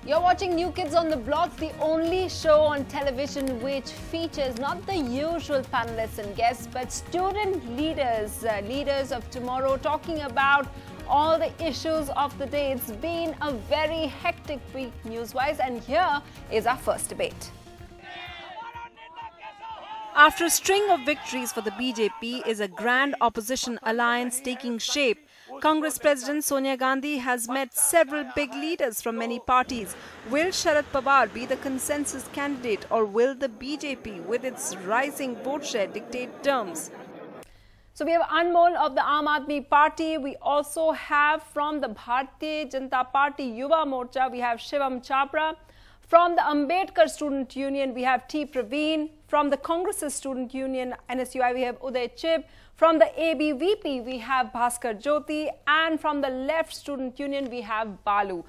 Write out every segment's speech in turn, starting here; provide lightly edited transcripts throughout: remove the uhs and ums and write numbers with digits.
You're watching New Kids on the Block, the only show on television which features not the usual panelists and guests, but student leaders, leaders of tomorrow, talking about all the issues of the day. It's been a very hectic week news-wise, and here is our first debate. After a string of victories for the BJP, is a grand opposition alliance taking shape. Congress President Sonia Gandhi has met several big leaders from many parties. Will Sharad Pawar be the consensus candidate, or will the BJP, with its rising vote share, dictate terms? So we have Anmol of the Aam Aadmi Party. We also have from the Bharatiya Janata Party Yuva Morcha, we have Shivam Chhabra. From the Ambedkar Student Union, we have T. Praveen. From the Congress Student Union, NSUI, we have Uday Chib. From the ABVP, we have Bhaskar Jyoti. And from the Left Student Union, we have Balu.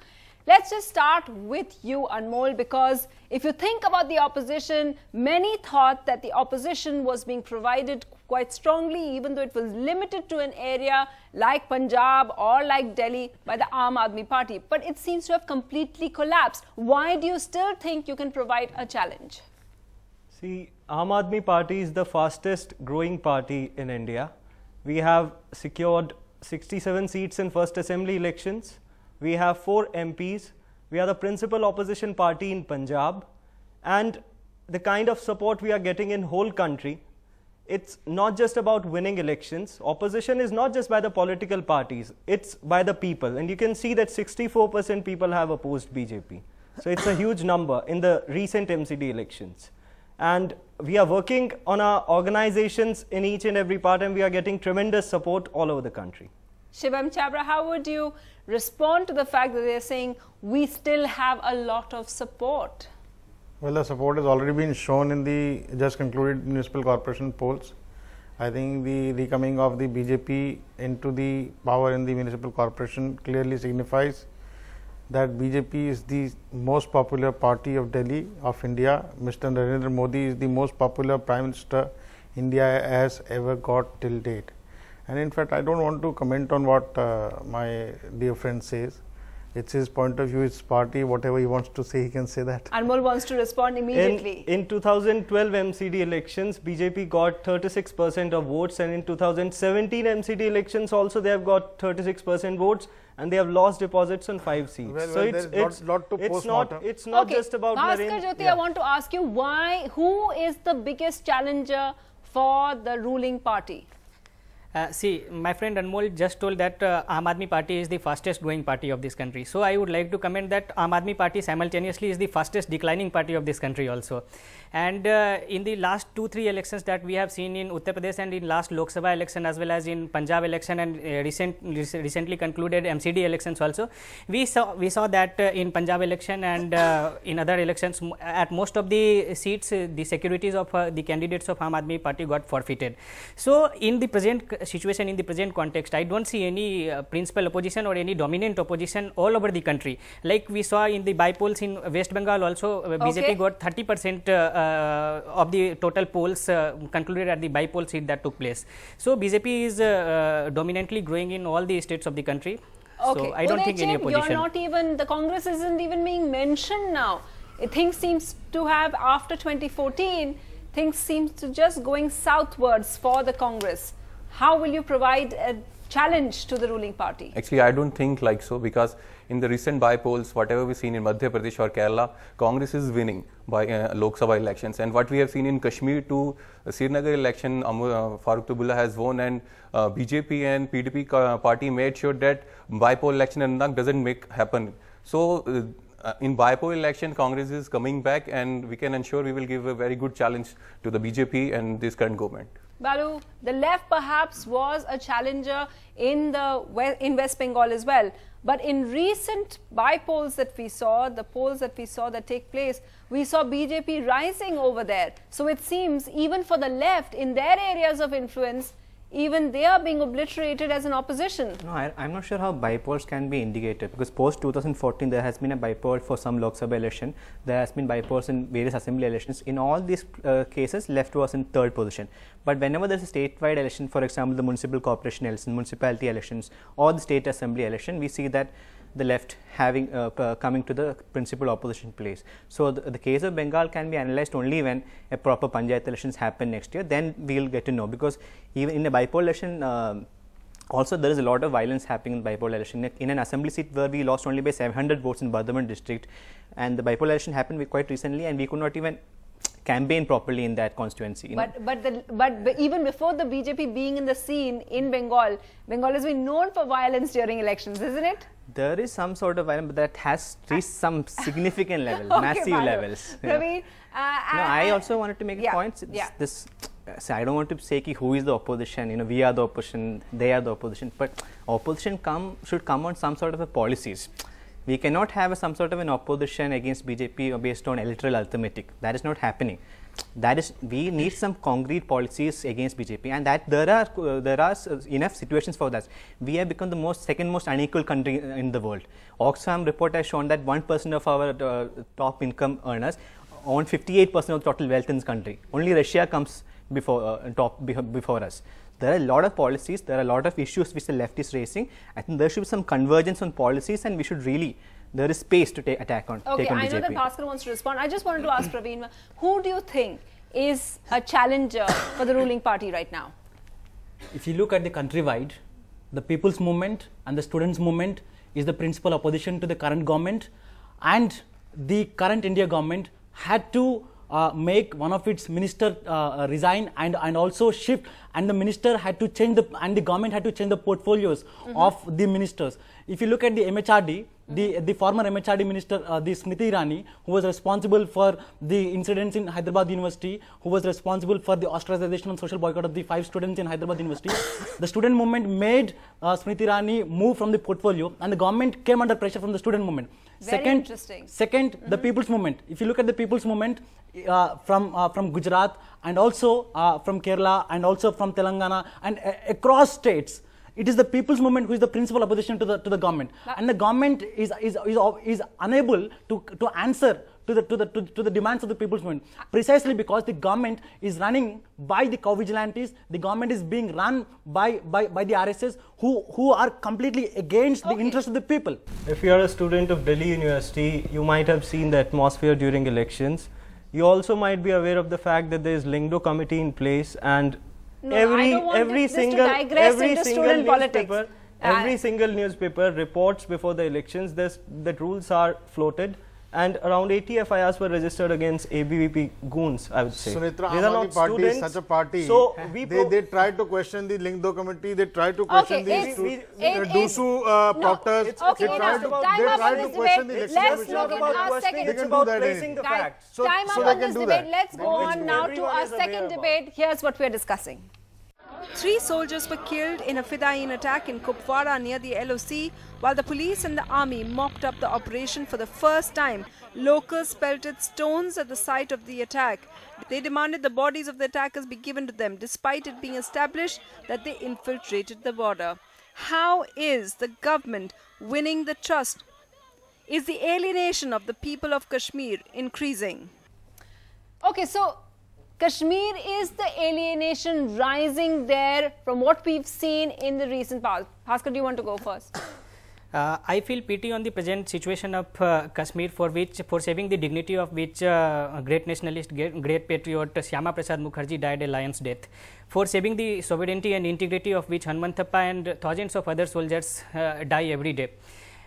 Let's just start with you, Anmol, because if you think about the opposition, many thought that the opposition was being provided quite strongly, even though it was limited to an area like Punjab or like Delhi by the Aam Aadmi Party. But it seems to have completely collapsed. Why do you still think you can provide a challenge? See, Aam Aadmi Party is the fastest growing party in India. We have secured 67 seats in first assembly elections. We have 4 MPs. We are the principal opposition party in Punjab. And the kind of support we are getting in whole country, it's not just about winning elections. Opposition is not just by the political parties, it's by the people. And you can see that 64% people have opposed BJP. So it's a huge number in the recent MCD elections. And we are working on our organizations in each and every part, and we are getting tremendous support all over the country. Shivam Chhabra, how would you respond to the fact that they're saying we still have a lot of support? Well, the support has already been shown in the just concluded municipal corporation polls. I think the coming of the BJP into the power in the municipal corporation clearly signifies that BJP is the most popular party of Delhi, of India. Mr. Narendra Modi is the most popular Prime Minister India has ever got till date. And in fact, I don't want to comment on what my dear friend says. It's his point of view, his party, whatever he wants to say, he can say that. Anmol wants to respond immediately. In 2012 MCD elections, BJP got 36% of votes, and in 2017 MCD elections also they have got 36% votes, and they have lost deposits on 5 seats. Well, so it's not okay, just about Bhaskar Jyoti, yeah. I want to ask you who is the biggest challenger for the ruling party? See, my friend Anmol just told that Aam Aadmi Party is the fastest growing party of this country. So I would like to comment that Aam Aadmi Party simultaneously is the fastest declining party of this country also. And in the last 2-3 elections that we have seen in Uttar Pradesh and in last Lok Sabha election, as well as in Punjab election and recently concluded MCD elections also, we saw that in Punjab election and in other elections, at most of the seats, the securities of the candidates of Aam Aadmi Party got forfeited. So in the present situation, in the present context, I don't see any principal opposition or any dominant opposition all over the country. Like we saw in the by-polls in West Bengal also, BJP got 30% of the total polls concluded at the by-poll seat that took place. So BJP is dominantly growing in all the states of the country. Okay. So I don't think any opposition. You're not even, the Congress isn't even being mentioned now. Things seems to have, after 2014, things seems to just going southwards for the Congress. How will you provide a challenge to the ruling party? Actually, I don't think like so, because in the recent by-polls, whatever we've seen in Madhya Pradesh or Kerala, Congress is winning by Lok Sabha elections. And what we have seen in Kashmir to Srinagar election, Farooq Abdullah has won, and BJP and PDP party made sure that by-poll election in Anantnag doesn't happen. So in by-poll election, Congress is coming back, and we can ensure we will give a very good challenge to the BJP and this current government. Balu, the left perhaps was a challenger in West Bengal as well. But in recent by-polls that we saw, the polls that we saw that take place, we saw BJP rising over there. So it seems even for the left, in their areas of influence, even they are being obliterated as an opposition. No, I'm not sure how by-polls can be indicated, because post 2014 there has been a by-poll for some Lok Sabha election, there has been by-polls in various assembly elections. In all these cases, left was in 3rd position. But whenever there is a statewide election, for example the municipal corporation election, municipality elections or the state assembly election, we see that the left having coming to the principal opposition place. So the case of Bengal can be analyzed only when a proper Panchayat elections happen next year. Then we will get to know, because even in a bipolar election, also there is a lot of violence happening in bipolar election. In an assembly seat where we lost only by 700 votes in Bardhaman district, and the bipolar election happened quite recently, and we could not even campaign properly in that constituency. But even before the BJP being in the scene in Bengal, Bengal has been known for violence during elections, isn't it? There is some sort of violence, but that has reached some significant level, okay, massive levels. Praveen, I also wanted to make a point. So I don't want to say who is the opposition. We are the opposition, they are the opposition. But opposition should come on some sort of a policies. We cannot have some sort of an opposition against BJP based on electoral arithmetic. That is not happening. We need some concrete policies against BJP, and that there are enough situations for that. We have become the second most unequal country in the world. Oxfam report has shown that 1% of our top income earners own 58% of total wealth in this country. Only Russia comes before us. There are a lot of policies, there are a lot of issues which the left is raising. I think there should be some convergence on policies, and we should really, there is space to take on Okay, I BJP. know that Bhaskar wants to respond. I just wanted to ask Praveen, who do you think is a challenger for the ruling party right now? If you look at the countrywide, the people's movement and the students' movement is the principal opposition to the current government, and the current India government had to make one of its minister resign and also shift, and the minister had to change the government had to change the portfolios of the ministers. If you look at the MHRD, the former MHRD minister, the Smriti Irani, who was responsible for the incidents in Hyderabad University, who was responsible for the ostracization and social boycott of the 5 students in Hyderabad University, the student movement made Smriti Irani move from the portfolio, and the government came under pressure from the student movement. Very interesting. Second, the people's movement. If you look at the people's movement from Gujarat, and also from Kerala, and also from Telangana, and across states, it is the people's movement who is the principal opposition to the government, and the government is unable to answer to the demands of the people's movement, precisely because the government is running by the cow vigilantes. The government is being run by the RSS, who are completely against the interest of the people. If you are a student of Delhi University, you might have seen the atmosphere during elections. You also might be aware of the fact that there is Lingdo committee in place, and every single newspaper reports before the elections that rules are floated, and around 80 FIRs were registered against ABVP goons, I would say. Sunitra, these are not party students. is such a party. So they try to question the Lingdo committee. They try to question the DUSU proctors. Okay, they try to question the election. Let's look at our second. It's about placing the facts. Time out on this debate. Let's go on now to our second debate. Here's what we're discussing. 3 soldiers were killed in a Fidaiin attack in Kupwara near the LOC, while the police and the army mocked up the operation for the first time. Locals pelted stones at the site of the attack. They demanded the bodies of the attackers be given to them, despite it being established that they infiltrated the border. How is the government winning the trust? Is the alienation of the people of Kashmir increasing? Okay, so Kashmir, is the alienation rising there from what we've seen in the recent past? Bhaskar, do you want to go first? I feel pity on the present situation of Kashmir, for saving the dignity of which great nationalist, great patriot Shyama Prasad Mukherjee died a lion's death, for saving the sovereignty and integrity of which Hanmanthappa and thousands of other soldiers die every day.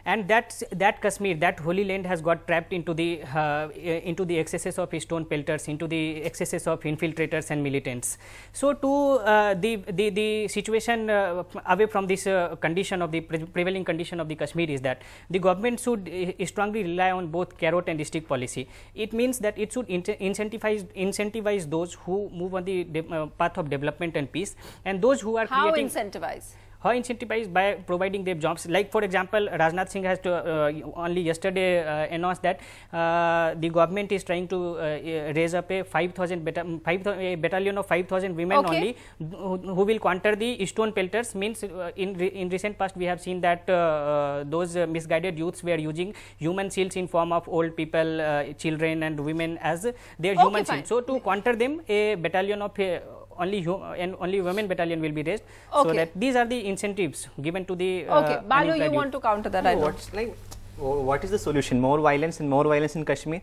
And that Kashmir, that holy land, has got trapped into the excesses of stone pelters, into the excesses of infiltrators and militants. So to the situation away from this condition of the prevailing condition of the Kashmir is that the government should strongly rely on both carrot and stick policy. It means that it should incentivize those who move on the path of development and peace, and those who are creating. How incentivize? How incentivize? By providing them jobs. Like for example, Rajnath Singh has only yesterday announced that the government is trying to raise up a battalion of 5,000 women only, who will counter the stone pelters. Means in recent past we have seen that those misguided youths were using human shields in form of old people, children and women as their human shields. So to counter them, a battalion of only women battalion will be raised. Okay. So that these are the incentives given to the Okay, Balu, you unemployed want to counter that? I know. What is the solution? More violence and more violence in Kashmir?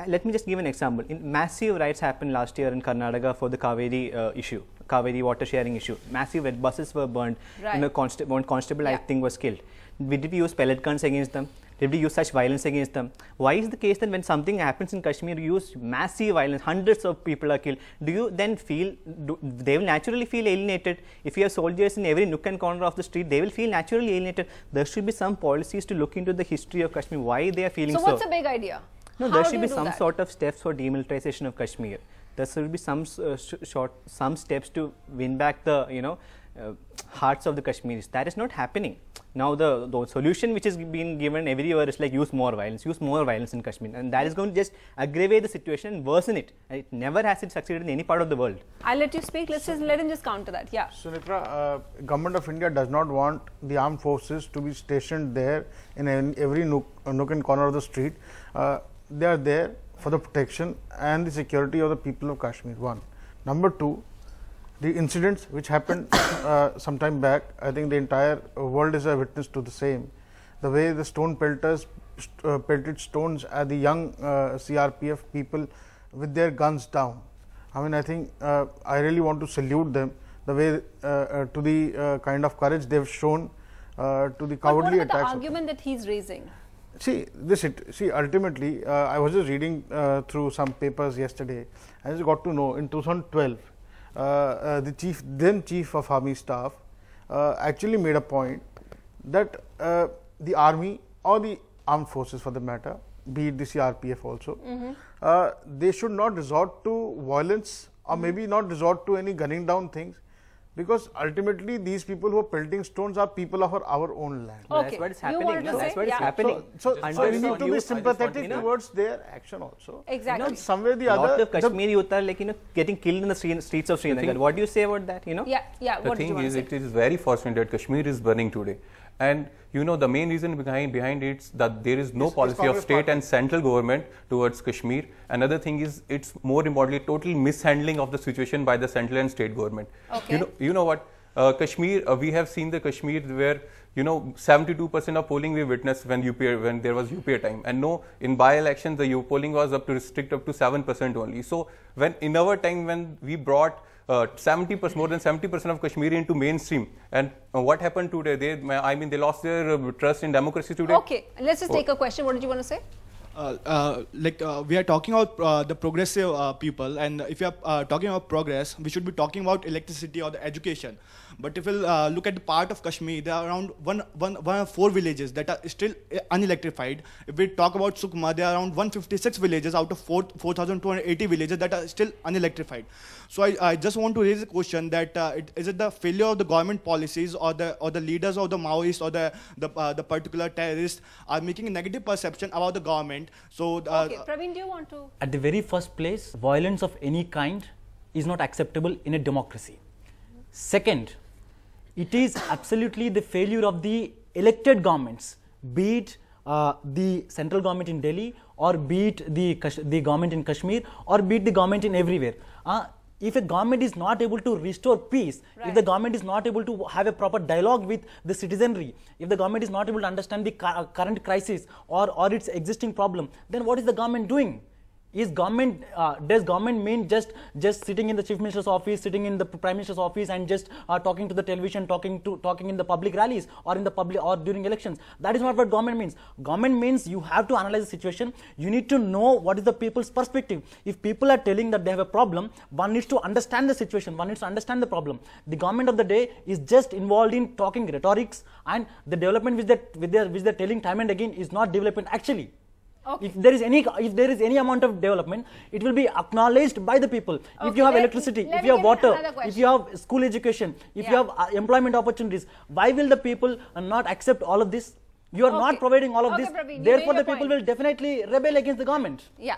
Let me just give an example. Massive riots happened last year in Karnataka for the Kaveri issue, Kaveri water sharing issue. Massive red buses were burned. Right. One constable, I think, was killed. Did we use pellet guns against them? Did we use such violence against them? Why is the case that when something happens in Kashmir, you use massive violence, hundreds of people are killed? Do you then feel, they will naturally feel alienated? If you have soldiers in every nook and corner of the street, they will feel naturally alienated. There should be some policies to look into the history of Kashmir, why they are feeling so. So what's the big idea? No, there should be some sort of steps for demilitarization of Kashmir. There should be some steps to win back the hearts of the Kashmiris. That is not happening. Now the solution which is being given everywhere is like use more violence in Kashmir, and that is going to just aggravate the situation and worsen it. And it never has succeeded in any part of the world. I'll let you speak. Let him just counter that. Yeah. Sunitra, Government of India does not want the armed forces to be stationed there in every nook and corner of the street. They are there for the protection and the security of the people of Kashmir. One. Number two, the incidents which happened some time back, I think the entire world is a witness to the same. The way the stone pelters pelted stones at the young CRPF people with their guns down. I mean, I think I really want to salute them, the way to the kind of courage they have shown to the cowardly attacks. But what about the argument that he's raising? See, ultimately, I was just reading through some papers yesterday, and I just got to know in 2012, the then chief of army staff actually made a point that the army or the armed forces for the matter, be it the CRPF also, they should not resort to violence or maybe not resort to any gunning down things, because ultimately these people who are pelting stones are people of our own land. Okay. That's what is happening. That's what is happening. So we need to be sympathetic towards their action also. Exactly. Somewhere the other. A lot other. of Kashmiri youth are like getting killed in the streets of Srinagar. What do you say about that? Yeah. The thing is, it is very fortunate that Kashmir is burning today, and the main reason behind it is that there is no policy of state and central government towards Kashmir. Another thing is, it's more importantly total mishandling of the situation by the central and state government. Okay. You know what? Kashmir, we have seen the Kashmir where 72% of polling we witnessed when there was UPA time, and in by-elections the polling was restricted up to 7% only. So in our time when we brought more than 70% of Kashmiri into mainstream, and what happened today? They lost their trust in democracy today. Okay, let's just take a question. What did you want to say? We are talking about the progressive people, and if you are talking about progress, we should be talking about electricity or the education. But if we look at the part of Kashmir, there are around one or 4 villages that are still unelectrified. If we talk about Sukma, there are around 156 villages out of 4,280 villages that are still unelectrified. So I just want to raise a question that is it the failure of the government policies or the leaders of the Maoists or the particular terrorists are making a negative perception about the government? So okay, Praveen, do you want to? At the very first place, violence of any kind is not acceptable in a democracy. Second, it is absolutely the failure of the elected governments, be it the central government in Delhi, or be it the government in Kashmir, or be it the government in everywhere. If a government is not able to restore peace, if the government is not able to have a proper dialogue with the citizenry, if the government is not able to understand the current crisis or its existing problem, then what is the government doing? Does government mean just sitting in the chief minister's office, sitting in the prime minister's office, and just talking to the television, talking in the public rallies or in the public or during elections? That is not what government means. Government means you have to analyze the situation. You need to know what is the people's perspective. If people are telling that they have a problem, one needs to understand the situation. One needs to understand the problem. The government of the day is just involved in talking rhetorics, and the development which they're telling time and again is not development actually. Okay. If there is any amount of development, it will be acknowledged by the people. Okay, if you have electricity, if you have water, if you have school education, if you have employment opportunities, why will the people not accept all of this? You are not providing all of this. Praveen, therefore the people will definitely rebel against the government. Yeah.